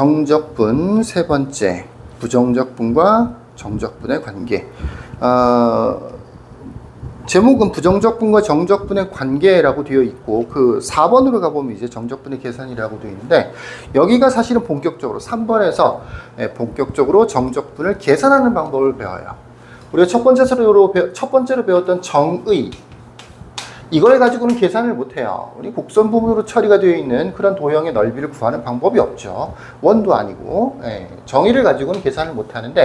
정적분 세 번째, 부정적분과 정적분의 관계. 제목은 부정적분과 정적분의 관계라고 되어 있고, 그 4번으로 가보면 이제 정적분의 계산이라고 되어 있는데, 여기가 사실은 본격적으로 3번에서 본격적으로 정적분을 계산하는 방법을 배워요. 우리가 첫 번째로 배웠던 정의, 이걸 가지고는 계산을 못해요. 우리 곡선 부분으로 처리가 되어 있는 그런 도형의 넓이를 구하는 방법이 없죠. 원도 아니고. 정의를 가지고는 계산을 못하는데,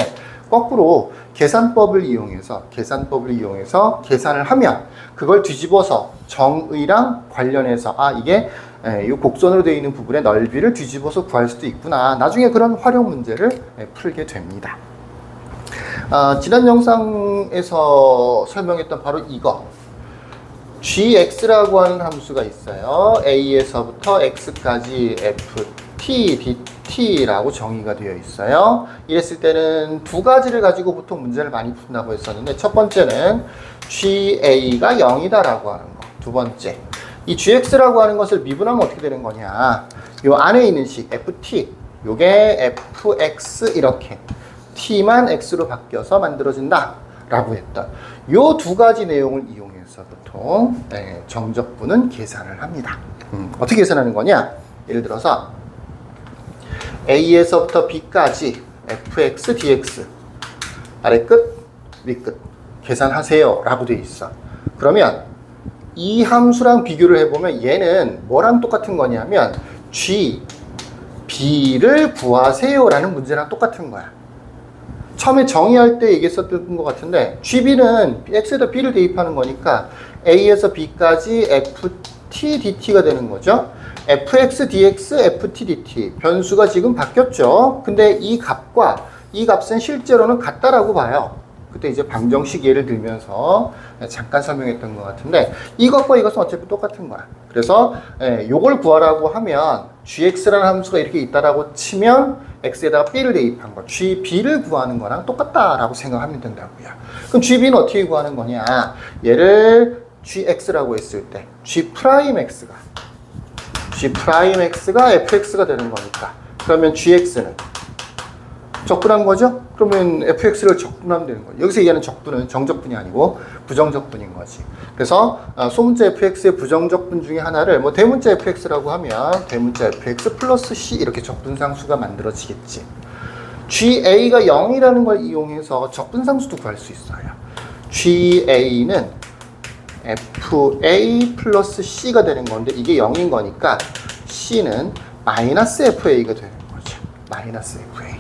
거꾸로 계산법을 이용해서 계산을 하면 그걸 뒤집어서 정의랑 관련해서 이게 이 곡선으로 되어 있는 부분의 넓이를 뒤집어서 구할 수도 있구나. 나중에 그런 활용 문제를 풀게 됩니다. 지난 영상에서 설명했던 바로 이거, gx라고 하는 함수가 있어요. a에서부터 x까지 ft, dt라고 정의가 되어 있어요. 이랬을 때는 두 가지를 가지고 보통 문제를 많이 푼다고 했었는데, 첫 번째는 ga가 0이다라고 하는 거. 두 번째, 이 gx라고 하는 것을 미분하면 어떻게 되는 거냐. 요 안에 있는 식 ft, 요게 fx 이렇게 t만 x로 바뀌어서 만들어진다 라고 했던 요 두 가지 내용을 이용해서 보통 정적분은 계산을 합니다. 어떻게 계산하는 거냐. 예를 들어서 a에서부터 b까지 fx, dx 아래 끝, 위 끝 계산하세요 라고 되어 있어. 그러면 이 함수랑 비교를 해보면 얘는 뭐랑 똑같은 거냐면 g, b를 구하세요 라는 문제랑 똑같은 거야. 처음에 정의할 때 얘기했었던 것 같은데, GB는 X에다 B를 대입하는 거니까 A에서 B까지 FT, DT가 되는 거죠. FX, DX, FT, DT. 변수가 지금 바뀌었죠. 근데 이 값과 이 값은 실제로는 같다라고 봐요. 그때 이제 방정식 예를 들면서 잠깐 설명했던 것 같은데, 이것과 이것은 어차피 똑같은 거야. 그래서 요걸 구하라고 하면 gx라는 함수가 이렇게 있다라고 치면 x에다가 b를 대입한 거, gb를 구하는 거랑 똑같다라고 생각하면 된다고요. 그럼 gb는 어떻게 구하는 거냐? 얘를 gx라고 했을 때 g'x가 fx가 되는 거니까, 그러면 gx는 적분한 거죠? 그러면 fx를 적분하면 되는 거예요. 여기서 얘기하는 적분은 정적분이 아니고 부정적분인 거지. 그래서 소문자 fx의 부정적분 중에 하나를 대문자 fx라고 하면 대문자 fx 플러스 c 이렇게 적분상수가 만들어지겠지. ga가 0이라는 걸 이용해서 적분상수도 구할 수 있어요. ga는 fa 플러스 c가 되는 건데, 이게 0인 거니까 c는 마이너스 fa가 되는 거죠. 마이너스 fa.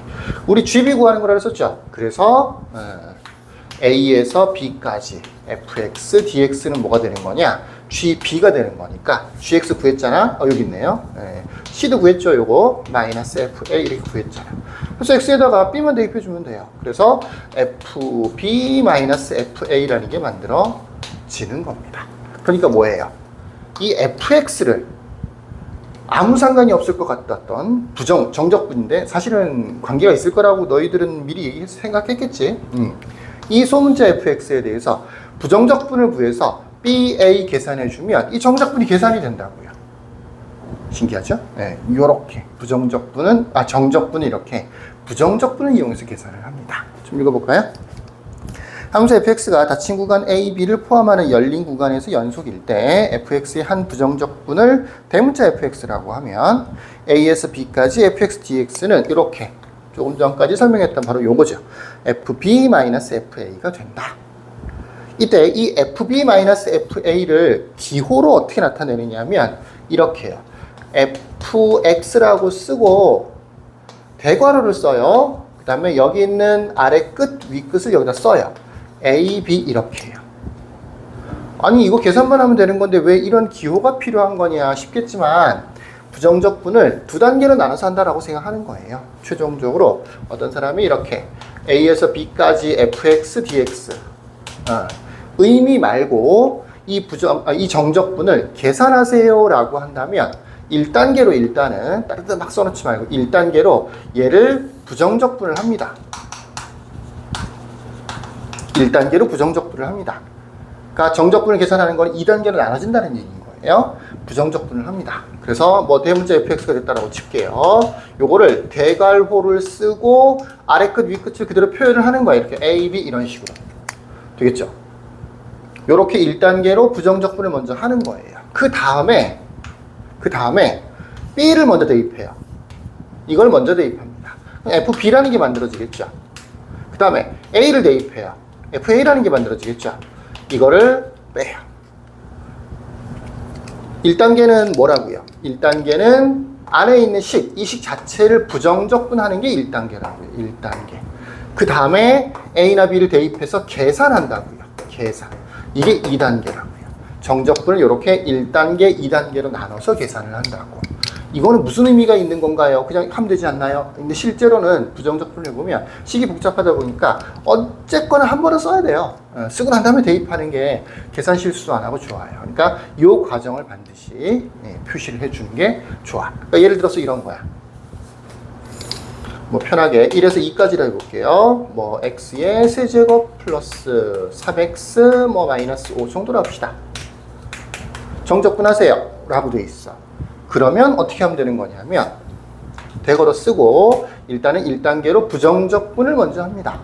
우리 GB 구하는 거라 했었죠. 그래서 A에서 B까지 fx, dx는 뭐가 되는 거냐? GB가 되는 거니까 gx 구했잖아. 여기 있네요. C도 구했죠. 요거 마이너스 fa 이렇게 구했잖아. 그래서 x에다가 b만 대입해 주면 돼요. 그래서 fb 마이너스 fa라는 게 만들어지는 겁니다. 그러니까 뭐예요? 이 fx를 아무 상관이 없을 것 같았던 정적분인데, 사실은 관계가 있을 거라고 너희들은 미리 생각했겠지. 이 소문자 fx에 대해서 부정적분을 구해서 ba 계산해주면 이 정적분이 계산이 된다고요. 신기하죠? 요렇게 정적분은 이렇게, 부정적분을 이용해서 계산을 합니다. 좀 읽어볼까요? 함수 fx가 닫힌 구간 a, b를 포함하는 열린 구간에서 연속일 때 fx의 한 부정적분을 대문자 fx라고 하면 a에서 b까지 fx, dx는 이렇게 조금 전까지 설명했던 바로 요거죠. fb-fa가 된다. 이때 이 fb-fa를 기호로 어떻게 나타내느냐면 이렇게요. fx라고 쓰고 대괄호를 써요. 그 다음에 여기 있는 아래 끝, 위 끝을 여기다 써요. A, B 이렇게 해요. 아니 이거 계산만 하면 되는 건데 왜 이런 기호가 필요한 거냐 싶겠지만, 부정적분을 두 단계로 나눠서 한다라고 생각하는 거예요. 최종적으로 어떤 사람이 이렇게 A에서 B까지 fx, dx 의미 말고 이 정적분을 계산하세요 라고 한다면 1단계로 일단은 다른 데 막 써놓지 말고 1단계로 얘를 부정적분을 합니다. 1단계로 부정적분을 합니다. 그러니까 정적분을 계산하는 건 2단계로 나눠진다는 얘기인 거예요. 거예요? 부정적분을 합니다. 그래서 뭐 대문자 fx가 됐다라고 칠게요. 요거를 대괄호를 쓰고 아래 끝, 위 끝을 그대로 표현을 하는 거예요. 이렇게 a, b 이런 식으로. 되겠죠? 요렇게 1단계로 부정적분을 먼저 하는 거예요. 그 다음에 b를 먼저 대입해요. 이걸 먼저 대입합니다. fb라는 게 만들어지겠죠? 그 다음에 a를 대입해요. fa라는 게 만들어지겠죠? 이거를 빼요. 1단계는 뭐라고요? 1단계는 안에 있는 식, 이 식 자체를 부정적분하는 게 1단계라고요. 1단계. 그 다음에 A나 B를 대입해서 계산한다고요. 계산. 이게 2단계라고요. 정적분을 이렇게 1단계, 2단계로 나눠서 계산을 한다고. 이거는 무슨 의미가 있는 건가요? 그냥 하면 되지 않나요? 근데 실제로는 부정적분을 해보면 식이 복잡하다 보니까 어쨌거나 한 번은 써야 돼요. 쓰고 난 다음에 대입하는 게 계산 실수도 안 하고 좋아요. 그러니까 이 과정을 반드시 표시를 해주는 게 좋아. 그러니까 예를 들어서 이런 거야. 뭐 편하게 1에서 2까지로 해볼게요. 뭐 x의 세제곱 플러스 3x 뭐 마이너스 5 정도로 합시다. 정적분 하세요 라고 돼 있어. 그러면 어떻게 하면 되는 거냐면 대괄호 쓰고 일단은 1단계로 부정적분을 먼저 합니다.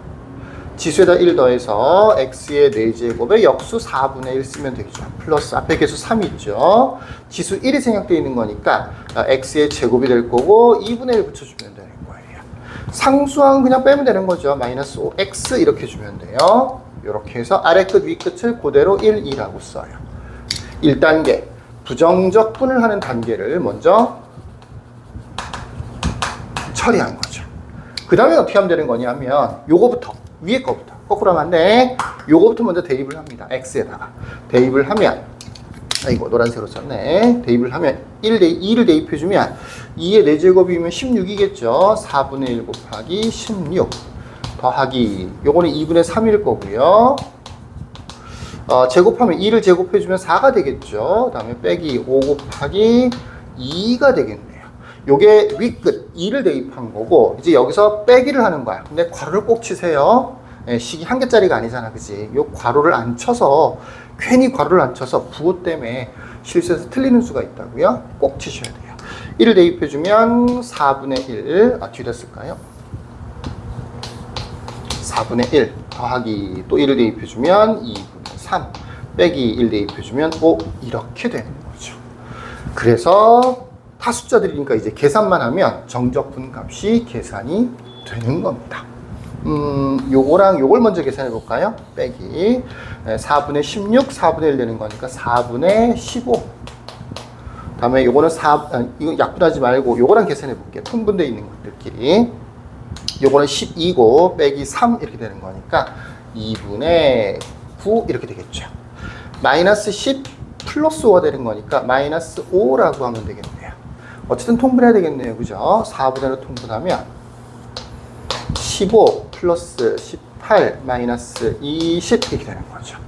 지수에다 1 더해서 x의 4제곱에 역수 4분의 1 쓰면 되겠죠. 플러스 앞에 계수 3 있죠. 지수 1이 생략되어 있는 거니까 x의 제곱이 될 거고 2분의 1 붙여주면 되는 거예요. 상수항 그냥 빼면 되는 거죠. 마이너스 5x 이렇게 주면 돼요. 이렇게 해서 아래 끝, 위 끝을 그대로 1, 2라고 써요. 1단계 부정적분을 하는 단계를 먼저 처리한 거죠. 그 다음에 어떻게 하면 되는 거냐면 요거부터 위에 거부터 거꾸로 하면 안 돼. 요거부터 먼저 대입을 합니다. x에다가 대입을 하면 아이고 노란색으로 썼네. 대입을 하면 2를 대입해주면 2의 4제곱이면 16이겠죠. 4분의 1 곱하기 16 더하기 요거는 2분의 3일 거고요. 제곱하면 2를 제곱해주면 4가 되겠죠. 그 다음에 빼기 5 곱하기 2가 되겠네요. 요게 윗끝 2를 대입한 거고 이제 여기서 빼기를 하는 거야. 근데 괄호를 꼭 치세요. 식이 한 개짜리가 아니잖아. 그치? 요 괄호를 안 쳐서 괜히 괄호를 안 쳐서 부호 때문에 실수해서 틀리는 수가 있다고요. 꼭 치셔야 돼요. 1을 대입해주면 4분의 1 뒤다 쓸까요? 4분의 1 더하기 또 1을 대입해주면 2분의 3 빼기 1 대입해주면 5 이렇게 되는 거죠. 그래서 다 숫자들이니까 이제 계산만 하면 정적분 값이 계산이 되는 겁니다. 요거랑 요걸 먼저 계산해 볼까요? 빼기 4분의 16, 4분의 1 되는 거니까 4분의 15 다음에 요거는 이거 약분하지 말고 요거랑 계산해 볼게요. 통분되어 있는 것들끼리 요거는 12고 빼기 3 이렇게 되는 거니까 2분의 9 이렇게 되겠죠. 마이너스 10 플러스 5가 되는 거니까 마이너스 5라고 하면 되겠네요. 어쨌든 통분해야 되겠네요. 그죠? 4분의로 통분하면 15 플러스 18 마이너스 20 이렇게 되는 거죠.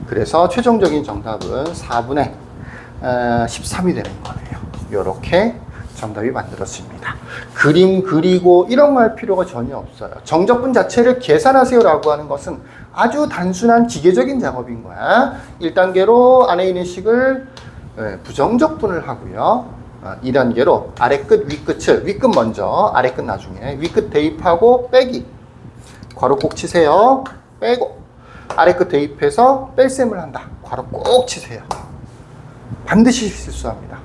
그래서 최종적인 정답은 4분의 13이 되는 거네요. 이렇게 정답이 만들어집니다. 그림 그리고 이런 거 할 필요가 전혀 없어요. 정적분 자체를 계산하세요 라고 하는 것은 아주 단순한 기계적인 작업인 거야. 1단계로 안에 있는 식을 부정적분을 하고요. 2단계로 아래 끝, 위 끝을 위 끝 먼저, 아래 끝 나중에 위 끝 대입하고 빼기 괄호 꼭 치세요. 빼고 아래 끝 대입해서 뺄셈을 한다. 괄호 꼭 치세요. 반드시 실수합니다.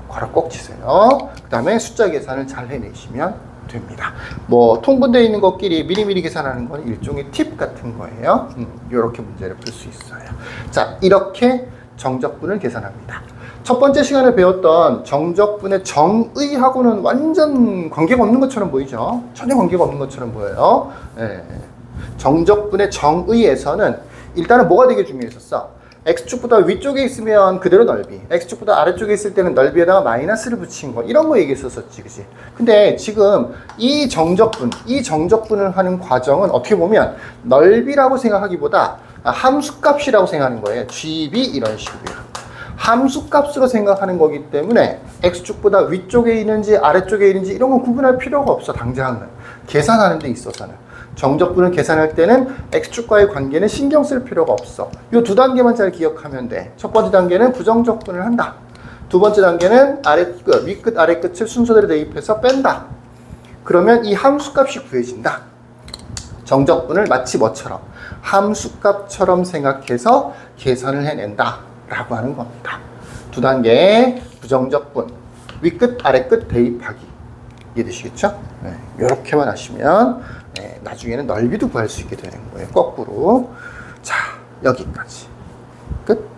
괄호 꼭 치세요. 그 다음에 숫자 계산을 잘 해내시면 됩니다. 뭐 통분되어 있는 것끼리 미리미리 계산하는 건 일종의 팁 같은 거예요. 이렇게 문제를 풀 수 있어요. 자, 이렇게 정적분을 계산합니다. 첫 번째 시간에 배웠던 정적분의 정의하고는 완전 관계가 없는 것처럼 보이죠? 전혀 관계가 없는 것처럼 보여요. 정적분의 정의에서는 일단은 뭐가 되게 중요했었어? X축보다 위쪽에 있으면 그대로 넓이, X축보다 아래쪽에 있을 때는 넓이에다가 마이너스를 붙인 거, 이런 거 얘기했었지, 그치? 근데 지금 이 정적분을 하는 과정은 어떻게 보면 넓이라고 생각하기보다 함수값이라고 생각하는 거예요. GB 이런 식으로요. 함수값으로 생각하는 거기 때문에 X축보다 위쪽에 있는지 아래쪽에 있는지 이런 건 구분할 필요가 없어. 당장은 계산하는 데 있어서는 정적분을 계산할 때는 X축과의 관계는 신경 쓸 필요가 없어. 이 두 단계만 잘 기억하면 돼. 첫 번째 단계는 부정적분을 한다. 두 번째 단계는 아랫끝, 위끝, 아랫끝을 순서대로 대입해서 뺀다. 그러면 이 함수값이 구해진다. 정적분을 마치 뭐처럼? 함수값처럼 생각해서 계산을 해낸다. 라고 하는 겁니다. 두 단계 부정적분, 위끝, 아랫끝 대입하기. 이해되시겠죠? 네, 이렇게만 하시면 네, 나중에는 넓이도 구할 수 있게 되는 거예요. 거꾸로. 자, 여기까지. 끝.